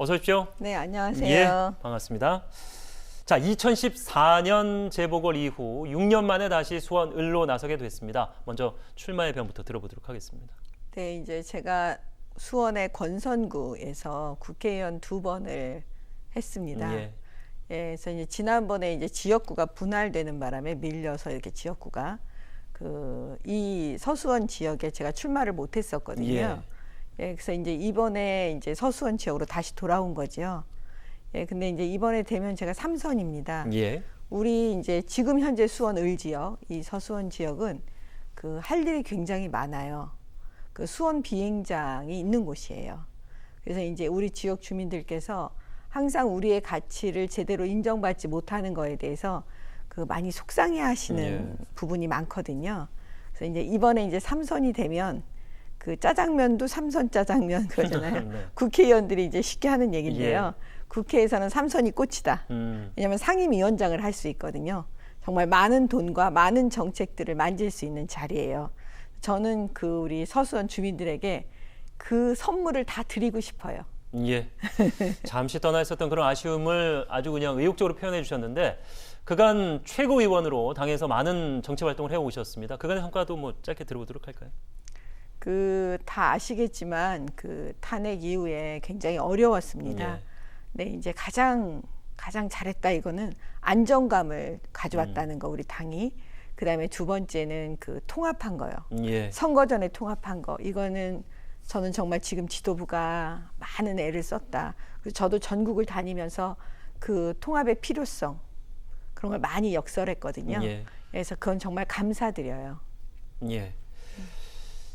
어서 오십시오. 네, 안녕하세요. 예, 반갑습니다. 자, 2014년 재보궐 이후 6년 만에 다시 수원 을로 나서게 됐습니다. 먼저 출마의 변부터 들어보도록 하겠습니다. 네, 이제 제가 수원의 권선구에서 국회의원 2번을 했습니다. 예. 예, 그래서 이제 지난번에 이제 지역구가 분할되는 바람에 밀려서 이렇게 지역구가 이 서수원 지역에 제가 출마를 못했었거든요. 예. 예, 그래서 이제 이번에 이제 서수원 지역으로 다시 돌아온 거죠. 예, 근데 이제 이번에 되면 제가 3선입니다. 예. 우리 이제 지금 현재 수원 을 지역, 이 서수원 지역은 할 일이 굉장히 많아요. 수원 비행장이 있는 곳이에요. 그래서 이제 우리 지역 주민들께서 항상 우리의 가치를 제대로 인정받지 못하는 거에 대해서 많이 속상해하시는 예. 부분이 많거든요. 그래서 이제 이번에 이제 3선이 되면 짜장면도 3선 짜장면 그러잖아요. 네. 국회의원들이 이제 쉽게 하는 얘기인데요. 예. 국회에서는 3선이 꽃이다. 왜냐하면 상임위원장을 할 수 있거든요. 정말 많은 돈과 많은 정책들을 만질 수 있는 자리예요. 저는 우리 서수원 주민들에게 그 선물을 다 드리고 싶어요. 예. 잠시 떠나 있었던 그런 아쉬움을 아주 그냥 의욕적으로 표현해 주셨는데 그간 최고위원으로 당에서 많은 정치 활동을 해오셨습니다. 그간의 성과도 뭐 짧게 들어보도록 할까요? 다 아시겠지만 탄핵 이후에 굉장히 어려웠습니다. 예. 네, 이제 가장 잘했다 이거는 안정감을 가져왔다는 거 우리 당이. 그다음에 두 번째는 통합한 거요. 예. 선거 전에 통합한 거. 이거는 저는 정말 지금 지도부가 많은 애를 썼다. 그리고 저도 전국을 다니면서 통합의 필요성 그런 걸 많이 역설했거든요. 예. 그래서 그건 정말 감사드려요. 예.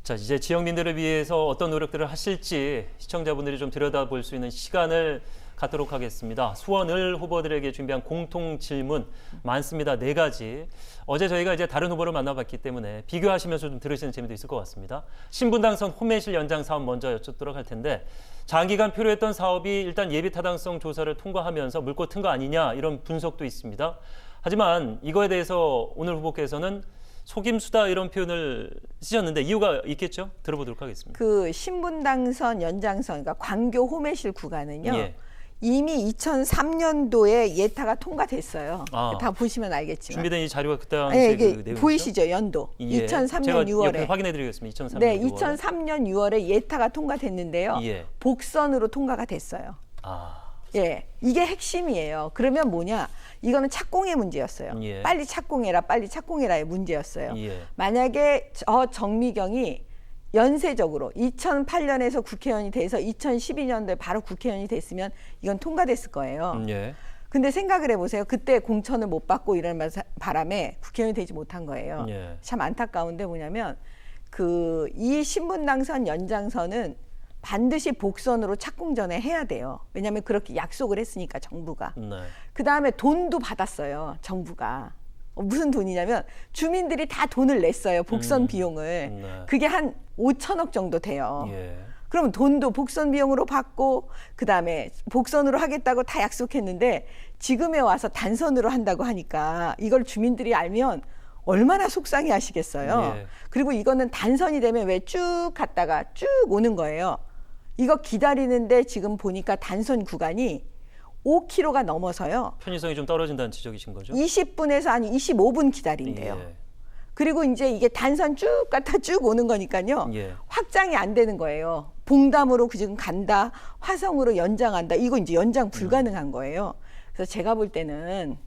자, 이제 지역민들을 위해서 어떤 노력들을 하실지 시청자분들이 좀 들여다볼 수 있는 시간을 갖도록 하겠습니다. 수원을 후보들에게 준비한 공통 질문 많습니다. 4가지. 어제 저희가 이제 다른 후보를 만나봤기 때문에 비교하시면서 좀 들으시는 재미도 있을 것 같습니다. 신분당선 호매실 연장 사업 먼저 여쭙도록 할 텐데 장기간 필요했던 사업이 일단 예비 타당성 조사를 통과하면서 물꼬 튼 거 아니냐 이런 분석도 있습니다. 하지만 이거에 대해서 오늘 후보께서는 속임수다 이런 표현을 쓰셨는데 이유가 있겠죠? 들어보도록 하겠습니다. 신분당선 연장선, 그러니까 광교 호매실 구간은요. 예. 이미 2003년도에 예타가 통과됐어요. 다 보시면 알겠지만. 준비된 이 자료가 그때 네, 이게 내용이죠? 보이시죠? 연도. 예. 2003년 제가 6월에. 확인해드리겠습니다. 2003년 네, 6월에. 2003년 6월에 예타가 통과됐는데요. 예. 복선으로 통과가 됐어요. 예, 이게 핵심이에요. 그러면 뭐냐? 이거는 착공의 문제였어요. 예. 빨리 착공해라의 문제였어요. 예. 만약에 정미경이 연쇄적으로 2008년에서 국회의원이 돼서 2012년도에 바로 국회의원이 됐으면 이건 통과됐을 거예요. 예. 근데 생각을 해보세요. 그때 공천을 못 받고 이런 바람에 국회의원이 되지 못한 거예요. 예. 참 안타까운데 뭐냐면 이 신분당선 연장선은 반드시 복선으로 착공 전에 해야 돼요. 왜냐하면 그렇게 약속을 했으니까 정부가. 네. 그다음에 돈도 받았어요. 정부가. 무슨 돈이냐면 주민들이 다 돈을 냈어요. 복선 비용을. 네. 그게 한 5천억 정도 돼요. 예. 그러면 돈도 복선 비용으로 받고 그다음에 복선으로 하겠다고 다 약속했는데 지금에 와서 단선으로 한다고 하니까 이걸 주민들이 알면 얼마나 속상해 하시겠어요. 예. 그리고 이거는 단선이 되면 왜 쭉 갔다가 쭉 오는 거예요. 이거 기다리는데 지금 보니까 단선 구간이 5km가 넘어서요. 편의성이 좀 떨어진다는 지적이신 거죠? 20분에서 한 25분 기다린대요. 예. 그리고 이제 이게 단선 쭉 갔다 쭉 오는 거니까요. 예. 확장이 안 되는 거예요. 봉담으로 지금 간다, 화성으로 연장한다. 이거 이제 연장 불가능한 거예요. 그래서 제가 볼 때는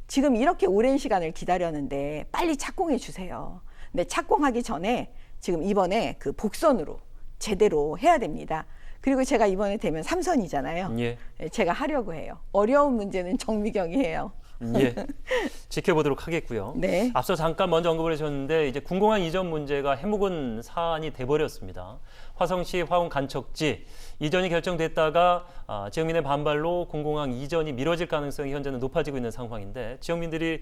지금 이렇게 오랜 시간을 기다렸는데 빨리 착공해 주세요. 근데 착공하기 전에 지금 이번에 복선으로 제대로 해야 됩니다. 그리고 제가 이번에 되면 3선이잖아요. 예. 제가 하려고 해요. 어려운 문제는 정미경이 해요. 예. 지켜보도록 하겠고요. 네. 앞서 잠깐 먼저 언급을 하셨는데 이제 궁공항 이전 문제가 해묵은 사안이 돼버렸습니다. 화성시 화원 간척지 이전이 결정됐다가 지역민의 반발로 궁공항 이전이 미뤄질 가능성이 현재는 높아지고 있는 상황인데 지역민들이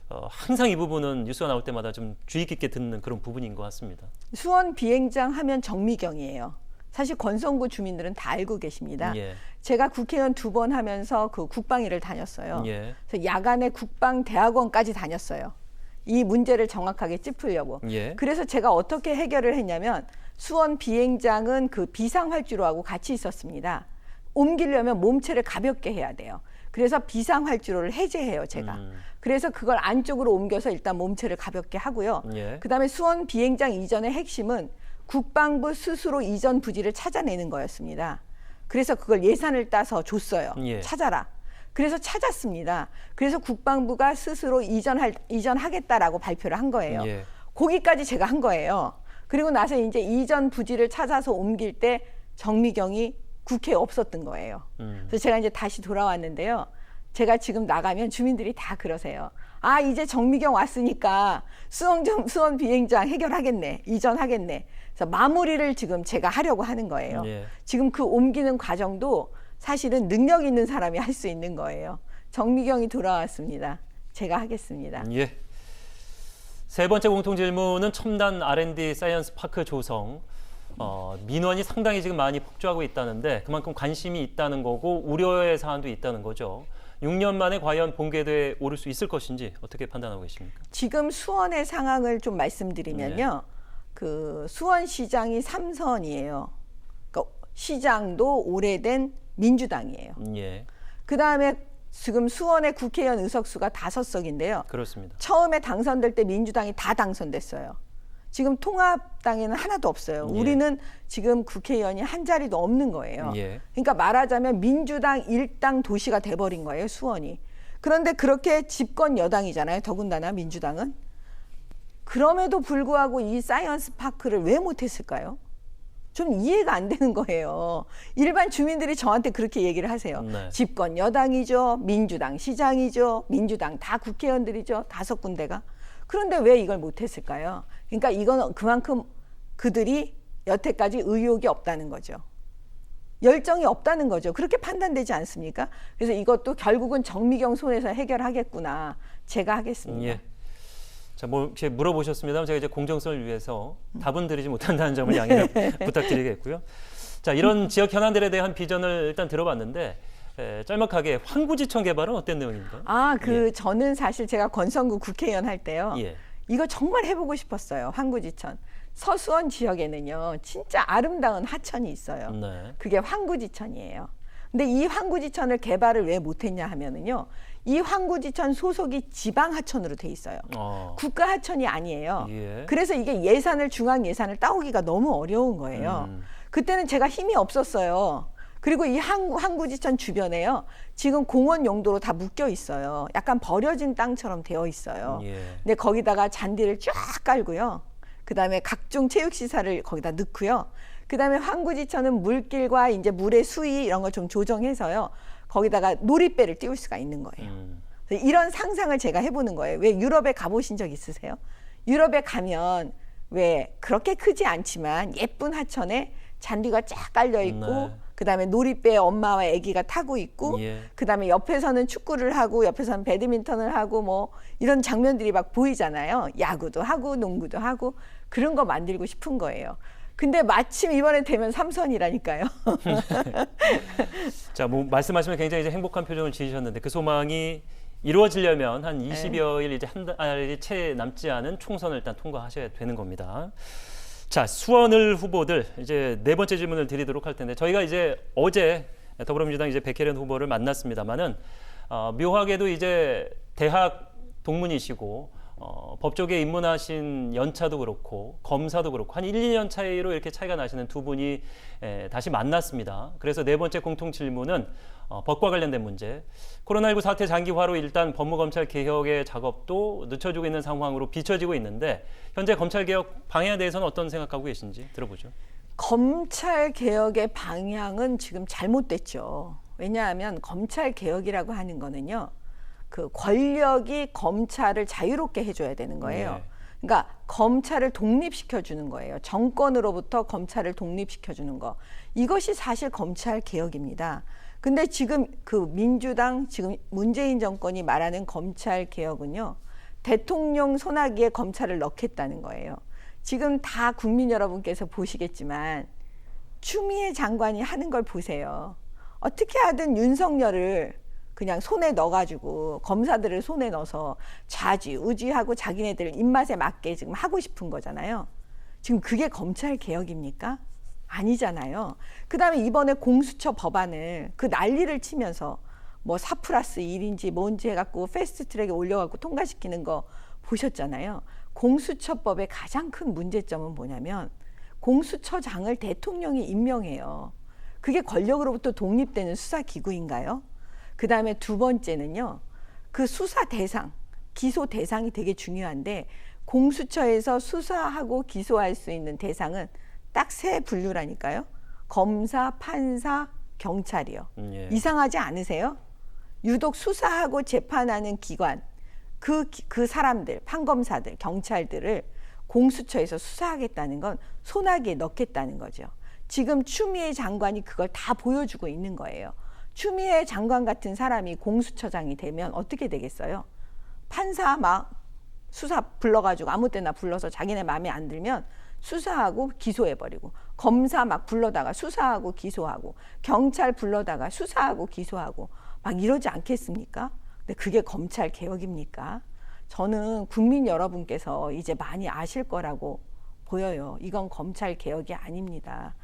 항상 이 부분은 뉴스가 나올 때마다 좀 주의 깊게 듣는 그런 부분인 것 같습니다. 수원 비행장 하면 정미경이에요. 사실 권선구 주민들은 다 알고 계십니다. 예. 제가 국회의원 2번 하면서 국방위를 다녔어요. 예. 그래서 야간에 국방대학원까지 다녔어요. 이 문제를 정확하게 짚으려고. 예. 그래서 제가 어떻게 해결을 했냐면 수원 비행장은 비상활주로하고 같이 있었습니다. 옮기려면 몸체를 가볍게 해야 돼요. 그래서 비상활주로를 해제해요, 제가. 그래서 그걸 안쪽으로 옮겨서 일단 몸체를 가볍게 하고요. 예. 그다음에 수원 비행장 이전의 핵심은 국방부 스스로 이전 부지를 찾아내는 거였습니다. 그래서 그걸 예산을 따서 줬어요. 예. 찾아라. 그래서 찾았습니다. 그래서 국방부가 스스로 이전하겠다라고 발표를 한 거예요. 예. 거기까지 제가 한 거예요. 그리고 나서 이제 이전 부지를 찾아서 옮길 때 정미경이 국회에 없었던 거예요. 그래서 제가 이제 다시 돌아왔는데요. 제가 지금 나가면 주민들이 다 그러세요. 아, 이제 정미경 왔으니까 수원 비행장 해결하겠네. 이전하겠네. 그래서 마무리를 지금 제가 하려고 하는 거예요. 예. 지금 그 옮기는 과정도 사실은 능력 있는 사람이 할 수 있는 거예요. 정미경이 돌아왔습니다. 제가 하겠습니다. 예. 세 번째 공통 질문은 첨단 R&D 사이언스 파크 조성. 민원이 상당히 지금 많이 폭주하고 있다는데 그만큼 관심이 있다는 거고 우려의 사안도 있다는 거죠. 6년 만에 과연 본궤도에 오를 수 있을 것인지 어떻게 판단하고 계십니까? 지금 수원의 상황을 좀 말씀드리면요. 그 수원시장이 3선이에요. 그러니까 시장도 오래된 민주당이에요. 예. 그다음에 지금 수원의 국회의원 의석수가 5석인데요. 그렇습니다. 처음에 당선될 때 민주당이 다 당선됐어요. 지금 통합당에는 하나도 없어요. 예. 우리는 지금 국회의원이 한 자리도 없는 거예요. 예. 그러니까 말하자면 민주당 일당 도시가 돼버린 거예요, 수원이. 그런데 그렇게 집권 여당이잖아요, 더군다나 민주당은. 그럼에도 불구하고 이 사이언스 파크를 왜 못했을까요? 좀 이해가 안 되는 거예요. 일반 주민들이 저한테 그렇게 얘기를 하세요. 네. 집권 여당이죠, 민주당 시장이죠, 민주당 다 국회의원들이죠, 5군데가. 그런데 왜 이걸 못했을까요? 그러니까 이건 그만큼 그들이 여태까지 의욕이 없다는 거죠. 열정이 없다는 거죠. 그렇게 판단되지 않습니까? 그래서 이것도 결국은 정미경 손에서 해결하겠구나. 제가 하겠습니다. 예. 자, 뭐 이렇게 물어보셨습니다만 제가 이제 공정성을 위해서 답은 드리지 못한다는 점을 양해 부탁드리겠고요. 자, 이런 지역 현안들에 대한 비전을 일단 들어봤는데 짤막하게 황구지천 개발은 어떤 내용입니까? 아, 저는 사실 제가 권성구 국회의원 할 때요. 예. 이거 정말 해보고 싶었어요. 황구지천. 서수원 지역에는요, 진짜 아름다운 하천이 있어요. 네. 그게 황구지천이에요. 근데 이 황구지천을 개발을 왜 못했냐 하면은요, 이 황구지천 소속이 지방하천으로 돼 있어요. 국가하천이 아니에요. 예. 그래서 이게 중앙 예산을 따오기가 너무 어려운 거예요. 그때는 제가 힘이 없었어요. 그리고 이 황구지천 주변에요, 지금 공원 용도로 다 묶여 있어요. 약간 버려진 땅처럼 되어 있어요. 예. 근데 거기다가 잔디를 쫙 깔고요. 그다음에 각종 체육시설을 거기다 넣고요. 그다음에 황구지천은 물길과 이제 물의 수위 이런 걸 좀 조정해서요. 거기다가 놀이배를 띄울 수가 있는 거예요. 그래서 이런 상상을 제가 해보는 거예요. 왜 유럽에 가보신 적 있으세요? 유럽에 가면 왜 그렇게 크지 않지만 예쁜 하천에 잔디가 쫙 깔려 있고 네. 그다음에 놀이배에 엄마와 아기가 타고 있고 예. 그다음에 옆에서는 축구를 하고 옆에서는 배드민턴을 하고 뭐 이런 장면들이 막 보이잖아요. 야구도 하고 농구도 하고 그런 거 만들고 싶은 거예요. 근데 마침 이번에 되면 3선이라니까요. 자, 뭐 말씀하시면 굉장히 이제 행복한 표정을 지으셨는데 그 소망이 이루어지려면 한 20여일 이제 한 달이 채 남지 않은 총선을 일단 통과하셔야 되는 겁니다. 자, 수원을 후보들 이제 네 번째 질문을 드리도록 할 텐데 저희가 이제 어제 더불어민주당 이제 백혜련 후보를 만났습니다만은 묘하게도 이제 대학 동문이시고 법조계에 입문하신 연차도 그렇고 검사도 그렇고 한 1, 2년 차이로 이렇게 차이가 나시는 두 분이 다시 만났습니다. 그래서 네 번째 공통 질문은 법과 관련된 문제. 코로나19 사태 장기화로 일단 법무검찰 개혁의 작업도 늦춰지고 있는 상황으로 비춰지고 있는데 현재 검찰 개혁 방향에 대해서는 어떤 생각하고 계신지 들어보죠. 검찰 개혁의 방향은 지금 잘못됐죠. 왜냐하면 검찰 개혁이라고 하는 거는요, 그 권력이 검찰을 자유롭게 해줘야 되는 거예요. 네. 그러니까 검찰을 독립시켜주는 거예요. 정권으로부터 검찰을 독립시켜주는 거. 이것이 사실 검찰 개혁입니다. 근데 지금 그 민주당, 지금 문재인 정권이 말하는 검찰 개혁은요, 대통령 손아귀에 검찰을 넣겠다는 거예요. 지금 다 국민 여러분께서 보시겠지만 추미애 장관이 하는 걸 보세요. 어떻게 하든 윤석열을 그냥 손에 넣어가지고 검사들을 손에 넣어서 좌지우지하고 자기네들 입맛에 맞게 지금 하고 싶은 거잖아요. 지금 그게 검찰 개혁입니까? 아니잖아요. 그다음에 이번에 공수처 법안을 그 난리를 치면서 뭐 4+1인지 뭔지 해갖고 패스트트랙에 올려갖고 통과시키는 거 보셨잖아요. 공수처법의 가장 큰 문제점은 뭐냐면 공수처장을 대통령이 임명해요. 그게 권력으로부터 독립되는 수사기구인가요? 그 다음에 두 번째는요. 그 수사 대상, 기소 대상이 되게 중요한데 공수처에서 수사하고 기소할 수 있는 대상은 딱 세 분류라니까요. 검사, 판사, 경찰이요. 예. 이상하지 않으세요? 유독 수사하고 재판하는 기관, 그 사람들, 판검사들, 경찰들을 공수처에서 수사하겠다는 건 소나기에 넣겠다는 거죠. 지금 추미애 장관이 그걸 다 보여주고 있는 거예요. 추미애 장관 같은 사람이 공수처장이 되면 어떻게 되겠어요? 판사 막 수사 불러가지고 아무 때나 불러서 자기네 마음에 안 들면 수사하고 기소해버리고, 검사 막 불러다가 수사하고 기소하고, 경찰 불러다가 수사하고 기소하고 막 이러지 않겠습니까? 근데 그게 검찰 개혁입니까? 저는 국민 여러분께서 이제 많이 아실 거라고 보여요. 이건 검찰 개혁이 아닙니다.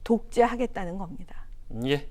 독재하겠다는 겁니다. 예.